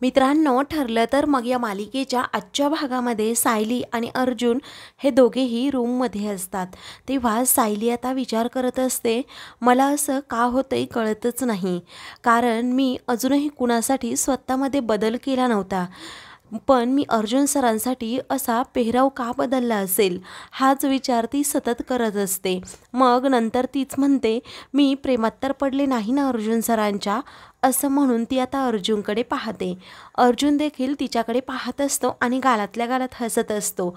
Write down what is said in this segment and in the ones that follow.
मित्रांनो, ठरलं तर मग या मालिकेच्या आजच्या भागामध्ये सायली आणि अर्जुन हे दोघेही रूममध्ये असतात। तेव्हा सायली आता विचार करत असते, मला असं का होतंय कळतच नाही, कारण मी अजूनही कुणासाठी स्वतःमध्ये बदल केला नव्हता, पण मी अर्जुन सरांसाठी असा पेहराव का बदलला असेल, हाच विचार ती सतत करत असते। मग नंतर तीच म्हणते, मी प्रेमात तर पडले नाही ना अर्जुन सरांच्या, असं म्हणून ती आता अर्जुनकडे पाहते। अर्जुन देखील तिच्याकडे पाहत असतो आणि गालातल्या गालात हसत असतो।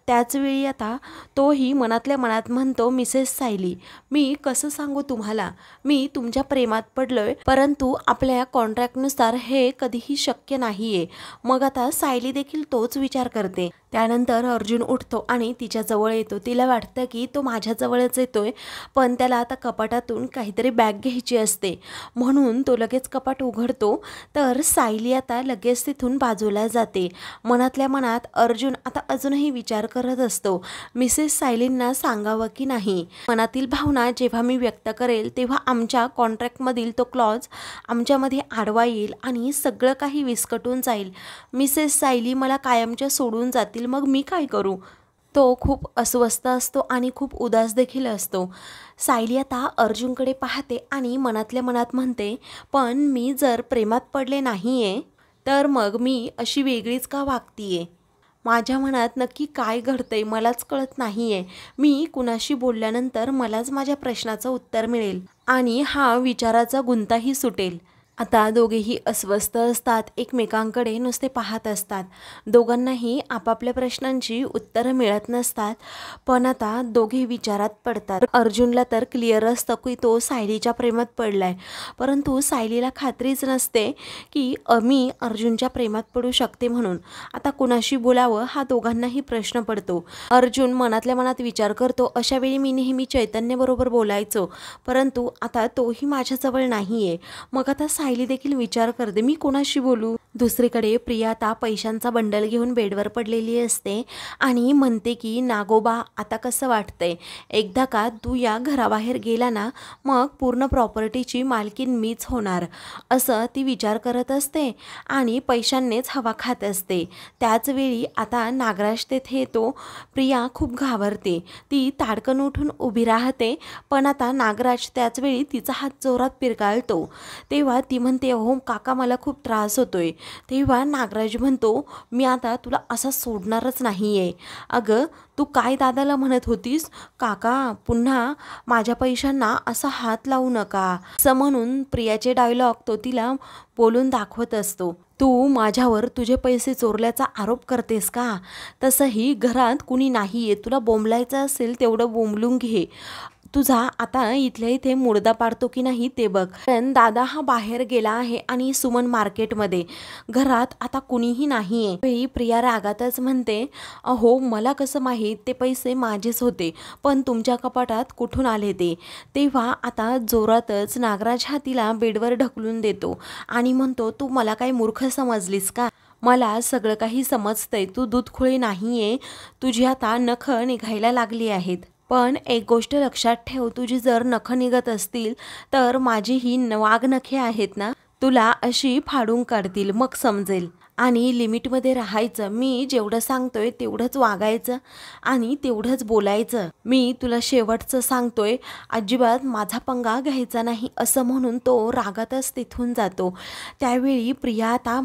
त्याच वेळी आता तोही मनातल्या मनात म्हणतो, मिसेस सायली, मी कसं सांगू तुम्हाला, मी तुमच्या प्रेमात पडलोय, परंतु आपल्या कॉन्ट्रॅक्टनुसार हे कधीही शक्य नाहीये। मग आता सायली देखील तोच विचार करते। त्यानंतर अर्जुन उठतो आणि तिच्या जवळ येतो। तिला वाटतं की तो माझ्या जवळच येतोय, पण त्याला आता कपाटातून काहीतरी बॅग घ्यायची असते, म्हणून तो लगेच कपाट उघडतो। तर सायली आता लगेच तिथून बाजूला जाते। मनातल्या मनात अर्जुन आता अजूनही विचार करत असतो, मिसेस सायलींना सांगावं की नाही। मनातील भावना जेव्हा मी व्यक्त करेल तेव्हा आमच्या कॉन्ट्रॅक्टमधील तो क्लॉज आमच्यामध्ये आडवा येईल आणि सगळं काही विस्कटून जाईल। मिसेस सायली मला कायमच्या सोडून जातील, मग मी काय करू। तो खूप अस्वस्थ असतो आणि खूप उदास देखील असतो। सायली आता अर्जुनकडे पाहते आणि मनातल्या मनात म्हणते, पण मी जर प्रेमात पडले नाहीये तर मग मी अशी वेगळीच का वागतीये। माझ्या मनात नक्की काय घडतंय मलाच कळत नाहीये। मी कुणाशी बोलल्यानंतर मलाच माझ्या प्रश्नाचं उत्तर मिळेल आणि हा विचाराचा गुंताही सुटेल। आता दोघेही अस्वस्थ असतात, एकमेकांकडे नुसते पाहत असतात। दोघांनाही आपापल्या प्रश्नांची उत्तरं मिळत नसतात, पण आता दोघे विचारात पडतात। अर्जुनला तर क्लिअर असतं की तो सायलीच्या प्रेमात पडलाय, परंतु सायलीला खात्रीच नसते की मी अर्जुनच्या प्रेमात पडू शकते म्हणून। आता कुणाशी बोलावं हा दोघांनाही प्रश्न पडतो। अर्जुन मनातल्या मनात विचार करतो, अशा वेळी मी नेहमी चैतन्यबरोबर बोलायचो, परंतु आता तोही माझ्याजवळ नाहीये। मग आता सायली देखील विचार करते, मी कोणाशी बोलू। दुसरीकडे प्रिया आता पैशांचा बंडल घेऊन बेडवर पडलेली असते आणि म्हणते की नागोबा, आता कसं वाटतंय, एकदा का तू या घराबाहेर गेला ना, मग पूर्ण प्रॉपर्टीची मालकीन मीच होणार, असं ती विचार करत असते आणि पैशांनीच हवा खात असते। त्याच वेळी आता नागराज तेथे येतो। प्रिया खूप घाबरते, ती ताडकन उठून उभी राहते, पण आता नागराज त्याच वेळी तिचा हात जोरात पिरकाळतो। तेव्हा ती म्हणते, हो काका, मला खूप त्रास होतोय। तेव्हा नागराज म्हणतो, मी आता तुला असा सोडणारच नाहीये। अगं, तू काय दादाला म्हणत होतीस, काका पुन्हा माझ्या पैशांना असा हात लावू नका, असं म्हणून प्रियाचे डायलॉग तो तिला बोलून दाखवत असतो। तू माझ्यावर तुझे पैसे चोरल्याचा आरोप करतेस का, तसंही घरात कुणी नाहीये, तुला बोंबलायचं असेल तेवढं बोंबलून घे, तुझा आता इथल्या इथे मुर्दा पाडतो की नाही ते बघ। कारण दादा हा बाहेर गेला आहे आणि सुमन मार्केटमध्ये, घरात आता कुणीही नाहीये। वेळी प्रिया रागातच म्हणते, अहो मला कसं माहीत, ते पैसे माझेच होते, पण तुमच्या कपाटात कुठून आले ते। तेव्हा आता जोरातच नागराज हा तिला बेडवर ढकलून देतो आणि म्हणतो, तू मला काय मूर्ख समजलीस का, मला सगळं काही समजतंय, तू दूधखोळी नाहीये, तुझी आता नखं निघायला लागली आहेत। पण एक गोष्ट लक्षात ठेव, तुझी जर नखं निघत असतील तर माझी ही वाघनखे आहेत ना, तुला अशी फाडून काढतील, मग समजेल। आणि लिमिटमध्ये राहायचं, मी जेवढं सांगतोय तेवढंच वागायचं आणि तेवढंच बोलायचं। मी तुला शेवटचं सांगतोय, अजिबात माझा पंगा घ्यायचा नाही, असं म्हणून तो रागातच तिथून जातो। त्यावेळी प्रिया आता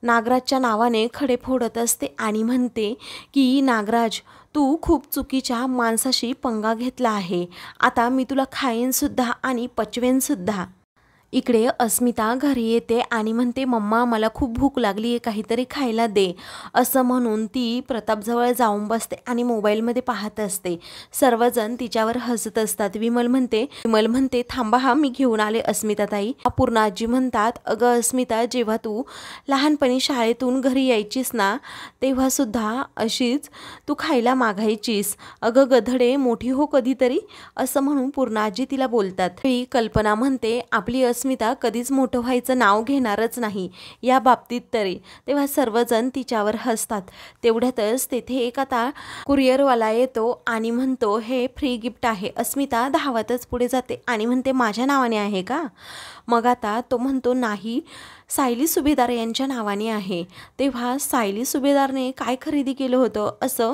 नागराजच्या नावाने खडे फोडत असते आणि म्हणते की नागराज, तू खूप चुकीच्या माणसाशी पंगा घेतला आहे, आता मी तुला खाईन सुद्धा आणि पचवेन सुद्धा। इकडे अस्मिता घरी येते आणि म्हणते, मम्मा मला खूप भूक लागली आहे, काहीतरी खायला दे, असं म्हणून ती प्रतापजवळ जाऊन बसते आणि मोबाईलमध्ये पाहत असते। सर्वजण तिच्यावर हसत असतात। विमल म्हणते थांबा हा, मी घेऊन आले अस्मिताताई। पूर्णाजी म्हणतात, अगं अस्मिता, जेव्हा तू लहानपणी शाळेतून घरी यायचीस ना, तेव्हा सुद्धा अशीच तू खायला मागायचीस, अगं गधडे, मोठी हो कधीतरी, असं म्हणून पूर्णाजी तिला बोलतात। ही कल्पना म्हणते, आपली अस्मिता कधीच मोठं व्हायचं नाव घेणारच नाही या बाबतीत तरी। तेव्हा सर्वजण तिच्यावर हसतात। तेवढ्यातच तेथे एक आता कुरिअरवाला येतो आणि म्हणतो, हे फ्री गिफ्ट आहे। अस्मिता धावतच पुढे जाते आणि म्हणते, माझ्या नावाने आहे का। मग आता तो म्हणतो, नाही, सायली सुभेदार यांच्या नावाने आहे। तेव्हा सायली सुभेदारने काय खरेदी केलं होतं असं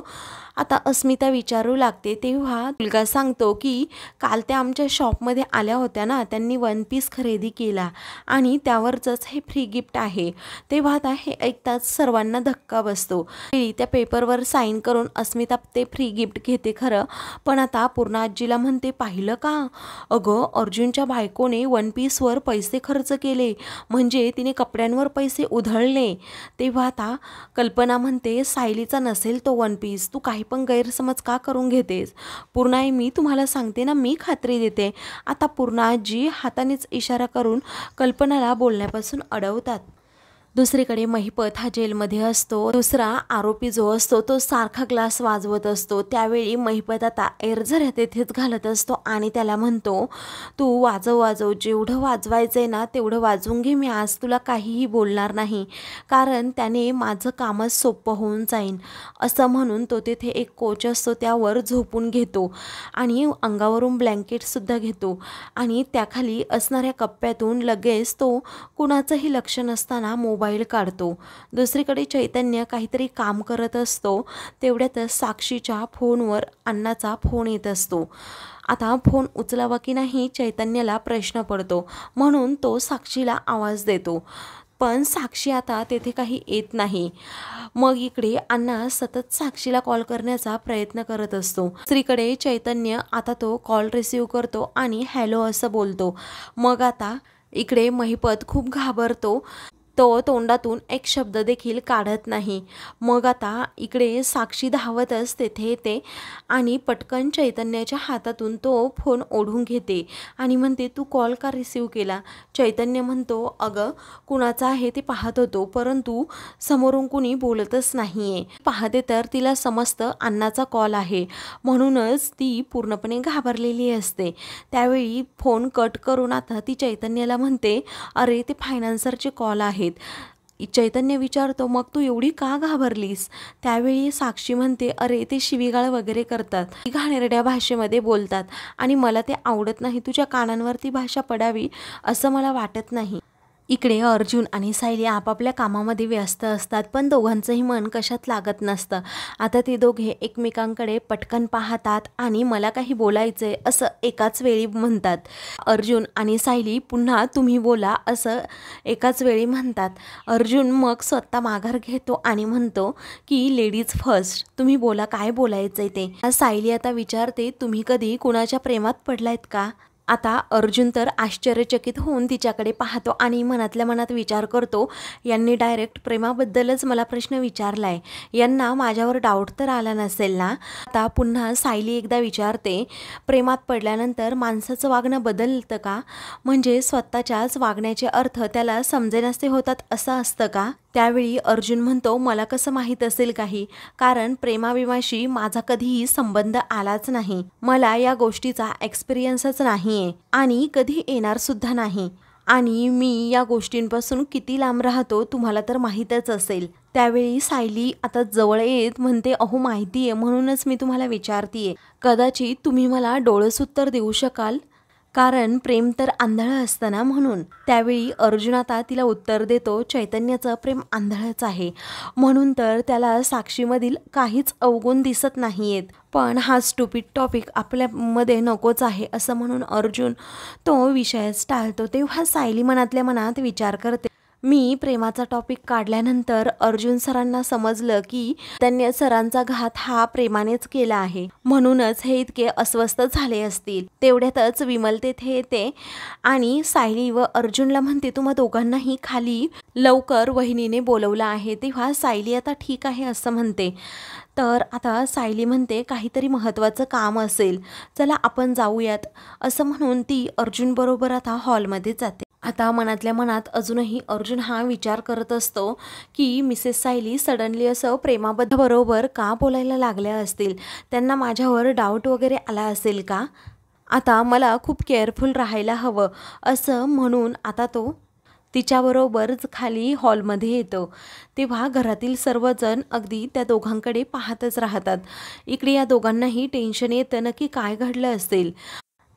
आता अस्मिता विचारू लागते। तेव्हा मुलगा सांगतो की काल त्या आमच्या शॉपमध्ये आल्या होत्या ना, त्यांनी वन पीस खरेदी केला आणि त्यावरचंच हे फ्री गिफ्ट आहे। तेव्हा आता हे ऐकताच सर्वांना धक्का बसतो। त्या पेपरवर साईन करून अस्मिता ते फ्री गिफ्ट घेते खरं, पण आता पूर्ण आजीला म्हणते, पाहिलं का अगं, अर्जुनच्या बायकोने वन पीसवर पैसे खर्च केले, म्हणजे तिने कपड्यांवर पैसे उधळले। तेव्हा आता कल्पना म्हणते, सायलीचा नसेल तो वन पीस, तू काही पण गैरसमज का करून घेतेस? पूर्ण आई मी तुम्हाला सांगते ना, मी खात्री देते। आता पूर्ण आजी हातानेच इशारा करून कल्पनाला बोलण्यापासून अडवतात। दुसरीकडे महिपत हा जेलमध्ये असतो। दुसरा आरोपी जो असतो तो सारखा ग्लास वाजवत असतो। त्यावेळी महिपत आता एरझऱ्या तेथेच घालत असतो आणि त्याला म्हणतो, तू वाजव जेवढं वाजवायचंय ना तेवढं वाजवून घे, मी आज तुला काहीही बोलणार नाही, कारण त्याने माझं कामच सोपं होऊन जाईन। असं म्हणून तो तेथे एक कोच असतो त्यावर झोपून घेतो आणि अंगावरून ब्लँकेटसुद्धा घेतो आणि त्याखाली असणाऱ्या कप्प्यातून लगेच तो कुणाचंही लक्ष नसताना मोबाईल काढतो। दुसरीकडे चैतन्य काहीतरी काम करत असतो। तेवढ्यातच साक्षीच्या फोनवर अण्णाचा फोन येत असतो। आता फोन उचलावा की नाही चैतन्याला प्रश्न पडतो, म्हणून तो साक्षीला आवाज देतो, पण साक्षी आता तेथे काही येत नाही। मग इकडे अण्णा सतत साक्षीला कॉल करण्याचा प्रयत्न करत असतो। दुसरीकडे चैतन्य आता तो कॉल रिसीव करतो आणि हॅलो असं बोलतो। मग आता इकडे महिपत खूप घाबरतो, तो तोंडातून एक शब्द देखील काढत नाही। मग आता इकडे साक्षी धावतच तेथे येते आणि पटकन चैतन्याच्या हातातून तो फोन ओढून घेते आणि म्हणते, तू कॉल का रिसीव केला? चैतन्य म्हणतो, अगं कुणाचा आहे ते पाहत होतो, परंतु समोरून कुणी बोलतच नाहीये। पाहते तर तिला समजतं अण्णाचा कॉल आहे, म्हणूनच ती पूर्णपणे घाबरलेली असते। त्यावेळी फोन कट करून आता ती चैतन्याला म्हणते, अरे ते फायनान्सरचे कॉल आहे। चैतन्य विचारतो, मग तू एवढी का घाबरलीस? त्यावेळी साक्षी म्हणते, अरे ते शिवीगाळ वगैरे करतात, घाणेरड्या भाषेमध्ये बोलतात आणि मला ते आवडत नाही, तुझ्या कानांवरती भाषा पडावी असं मला वाटत नाही। इकडे अर्जुन आणि सायली आपापल्या कामामध्ये व्यस्त असतात, पण दोघांचंही मन कशात लागत नसतं। आता ते दोघे एकमेकांकडे पटकन पाहतात आणि मला काही बोलायचंय असं एकाच वेळी म्हणतात। अर्जुन आणि सायली पुन्हा तुम्ही बोला असं एकाच वेळी म्हणतात। अर्जुन मग स्वतः माघार घेतो आणि म्हणतो की लेडीज फर्स्ट, तुम्ही बोला काय बोलायचंय ते। सायली आता विचारते, तुम्ही कधी कुणाच्या प्रेमात पडलायत का? आता अर्जुन तर आश्चर्यचकित होऊन तिच्याकडे पाहतो आणि मनातल्या मनात विचार करतो, यांनी डायरेक्ट प्रेमाबद्दलच मला प्रश्न विचारलाय, यांना माझ्यावर डाऊट तर आला नसेल ना? आता पुन्हा सायली एकदा विचारते, प्रेमात पडल्यानंतर माणसाचं वागणं बदलतं का? म्हणजे स्वतःच्याच वागण्याचे अर्थ त्याला समजेनासे होतात असं असतं का? त्यावेळी अर्जुन म्हणतो, मला कसं माहीत असेल काही, कारण प्रेमाविमाशी माझा कधीही संबंध आलाच नाही, मला या गोष्टीचा एक्सपिरियन्सच नाहीये आणि कधी येणार सुद्धा नाही, आणि मी या गोष्टींपासून किती लांब राहतो तुम्हाला तर माहीतच असेल। त्यावेळी सायली आता जवळ येत म्हणते, अहो माहितीये म्हणूनच मी तुम्हाला विचारतीये, कदाचित तुम्ही मला डोळस उत्तर देऊ शकाल, कारण प्रेम तर आंधळं असतं ना म्हणून। त्यावेळी अर्जुन आता तिला उत्तर देतो, चैतन्याचं प्रेम आंधळंच आहे, म्हणून तर त्याला साक्षीमधील काहीच अवगुण दिसत नाहीयेत, पण हा स्टुपिड टॉपिक आपल्यामध्ये नकोच आहे असं म्हणून अर्जुन तो विषयच टाळतो। तेव्हा सायली मनातल्या मनात विचार करते, मी प्रेमाचा टॉपिक काढल्यानंतर अर्जुन सरांना समजलं की त्यांनी सरांचा घात हा प्रेमानेच केला आहे, म्हणूनच हे इतके अस्वस्थ झाले असतील। तेवढ्यातच विमल तेथे येते आणि सायली व अर्जुनला म्हणते, तुम्हा दोघांनाही खाली लवकर वहिनीने बोलवलं आहे। तेव्हा सायली आता ठीक आहे असं म्हणते। तर आता सायली म्हणते, काहीतरी महत्त्वाचं काम असेल, चला आपण जाऊयात असं म्हणून ती अर्जुन बरोबर आता हॉलमध्ये जाते। आता मनातल्या मनात अजूनही अर्जुन हा विचार करत असतो की मिसेस सायली सडनली असं प्रेमाबद्दल बरोबर का बोलायला लागल्या असतील, त्यांना माझ्यावर डाऊट वगैरे आला असेल का? आता मला खूप केअरफुल राहायला हवं असं म्हणून आता तो तिच्याबरोबरच खाली हॉलमध्ये येतो। तेव्हा घरातील सर्वजण अगदी त्या दोघांकडे पाहतच राहतात। इकडे या दोघांनाही टेन्शन येतं, नक्की काय घडलं असेल।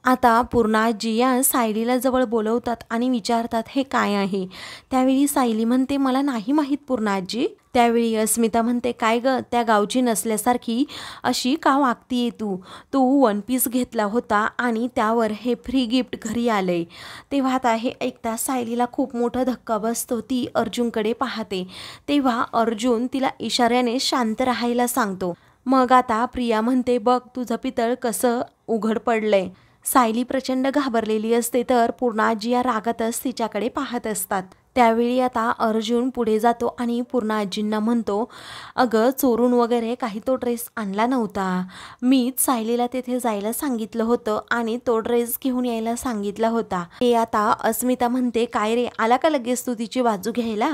आता पूर्णाजी या सायलीला जवळ बोलवतात आणि विचारतात हे काय आहे. त्यावेळी सायली म्हणते मला नाही माहीत पूर्णाजी. त्यावेळी अस्मिता म्हणते काय ग, त्या गावची नसल्यासारखी अशी का वागतीये तू. तू वन पीस घेतला होता आणि त्यावर हे फ्री गिफ्ट घरी आलंय. तेव्हा आता हे ऐकता सायलीला खूप मोठा धक्का बसतो. ती अर्जुनकडे पाहते तेव्हा अर्जुन तिला इशाऱ्याने शांत राहायला सांगतो. मग आता प्रिया म्हणते बघ तुझं पितळ कसं उघड पडलंय. सायली प्रचंड घाबरलेली असते तर पूर्णाजी या रागातच तिच्याकडे पाहत असतात. त्यावेळी आता अर्जुन पुढे जातो आणि पूर्णाजींना म्हणतो अगं चोरून वगैरे काही तो ड्रेस आणला नव्हता. मीच सायलीला तेथे जायला सांगितलं होतं आणि तो ड्रेस घेऊन यायला सांगितला होता. हे आता अस्मिता म्हणते काय रे, आला का लगेच तू तिची बाजू घ्यायला.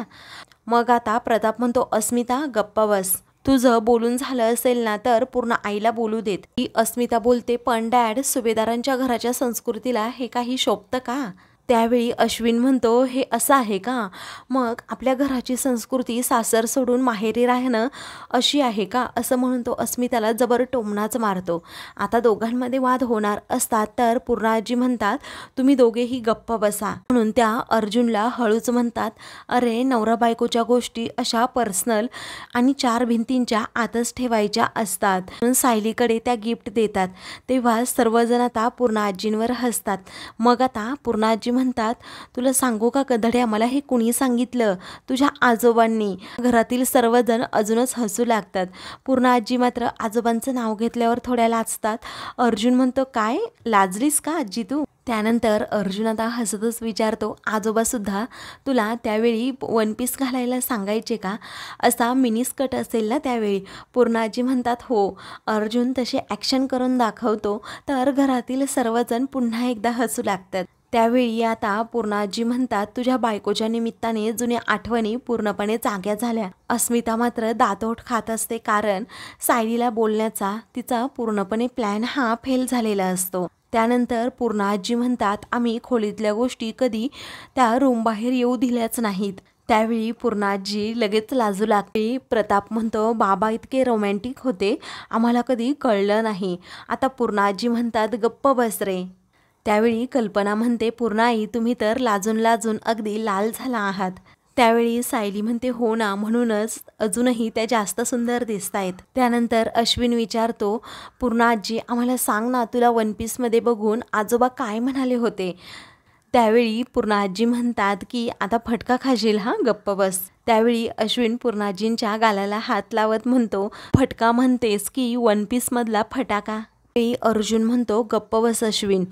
मग आता प्रताप म्हणतो अस्मिता गप्पा बस. तुझं बोलून झालं असेल ना तर पूर्ण आईला बोलू देत. ही अस्मिता बोलते पण डॅड सुभेदारांच्या घराच्या संस्कृतीला हे काही शोभतं का. त्यावेळी अश्विन म्हणतो हे असं आहे का, मग आपल्या घराची संस्कृती सासर सोडून माहेरी राहणं अशी आहे का, असं म्हणून तो अस्मिताला जबर टोमणाच मारतो. आता दोघांमध्ये वाद होणार असतात तर पूर्णाजी म्हणतात तुम्ही दोघेही गप्प बसा. म्हणून त्या अर्जुनला हळूच म्हणतात अरे नवरा बायकोच्या गोष्टी अशा पर्सनल आणि 4 भिंतींच्या आतच ठेवायच्या असतात. म्हणून सायलीकडे त्या गिफ्ट देतात. तेव्हा सर्वजण आता पूर्णाजींवर हसतात. मग आता पूर्णाजी म्हणतात तुला सांगू का कधड्या, मला हे कुणी सांगितलं, तुझ्या आजोबांनी. घरातील सर्वजण अजूनच हसू लागतात. पूर्णाजी मात्र आजोबांचं नाव घेतल्यावर थोड्या लाजतात. अर्जुन म्हणतो काय लाजलीस का आजी तू. त्यानंतर अर्जुन आता हसतच विचारतो आजोबा सुद्धा तुला त्यावेळी वन पीस घालायला सांगायचे का, असा मिनी स्कर्ट असेल ना त्यावेळी. पूर्णाजी म्हणतात हो. अर्जुन तसे ॲक्शन करून दाखवतो तर घरातील सर्वजण पुन्हा एकदा हसू लागतात. त्यावेळी आता पूर्णाजी म्हणतात तुझ्या बायकोच्या निमित्ताने जुन्या आठवणी पूर्णपणे जाग्या झाल्या. अस्मिता मात्र दातोट खात असते कारण सायलीला बोलण्याचा तिचा पूर्णपणे प्लॅन हा फेल झालेला असतो. त्यानंतर पूर्णाजी म्हणतात आम्ही खोलीतल्या गोष्टी कधी त्या रूम बाहेर येऊ दिल्याच नाहीत. त्यावेळी पूर्णाजी लगेच लाजू लागते. प्रताप म्हणतो बाबा इतके रोमॅन्टिक होते आम्हाला कधी कळलं नाही. आता पूर्णाजी म्हणतात गप्प बस रे. त्यावेळी कल्पना म्हणते पूर्णाई तुम्ही तर लाजून लाजून अगदी लाल झाला आहात. त्यावेळी सायली म्हणते हो ना, म्हणूनच अजूनही त्या जास्त सुंदर दिसतायत. त्यानंतर अश्विन विचारतो पूर्णाजी आम्हाला सांग ना तुला वन पीसमध्ये बघून आजोबा काय म्हणाले होते. त्यावेळी पूर्णाजी म्हणतात की आता फटका खाशील हा गप्प बस. त्यावेळी अश्विन पूर्णाजींच्या गालाला हात लावत म्हणतो फटका म्हणतेस की वन पीसमधला फटाका. अर्जुन म्हणतो गप्प बस अश्विन.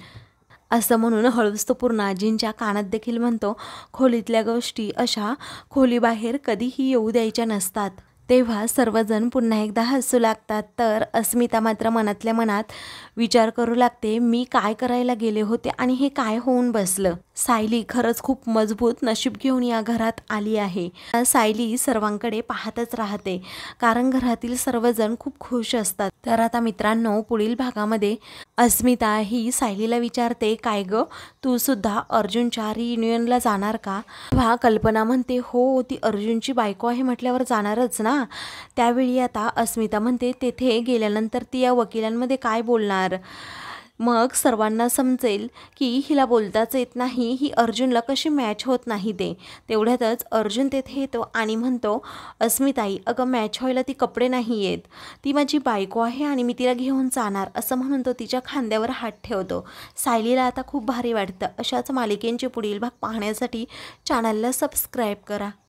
असं म्हणून हळूच तो पूर्णाजींच्या कानात देखील म्हणतो खोलीतल्या गोष्टी अशा खोलीबाहेर कधीही येऊ द्यायच्या नसतात. तेव्हा सर्वजण पुन्हा एकदा हसू लागतात. तर अस्मिता मात्र मनातल्या मनात विचार करू लागते मी काय करायला गेले होते आणि हे काय होऊन बसलं. सायली खरंच खूप मजबूत नशीब घेऊन या घरात आली आहे. सायली सर्वांकडे पाहतच राहते कारण घरातील सर्वजण खूप खुश असतात. तर आता मित्रांनो पुढील भागामध्ये अस्मिता ही सायलीला विचारते काय ग तू सुद्धा अर्जुनच्या रियुनियनला जाणार का. तेव्हा कल्पना म्हणते हो ती अर्जुनची बायको आहे म्हटल्यावर जाणारच ना. त्यावेळी आता अस्मिता म्हणते तेथे गेल्यानंतर ती या वकिलांमध्ये काय बोलणार. मग सर्वांना समजेल की हिला बोलताच येत नाही, ही अर्जुनला कशी मॅच होत नाही ते. तेवढ्यातच अर्जुन तेथे येतो आणि म्हणतो अस्मिताई अगं मॅच व्हायला ती कपडे नाही येत, ती माझी बायको आहे आणि मी तिला घेऊन जाणार. असं म्हणून तो तिच्या खांद्यावर हात ठेवतो. सायलीला आता खूप भारी वाटतं. अशाच मालिकेंचे पुढील भाग पाहण्यासाठी चॅनलला सबस्क्राईब करा.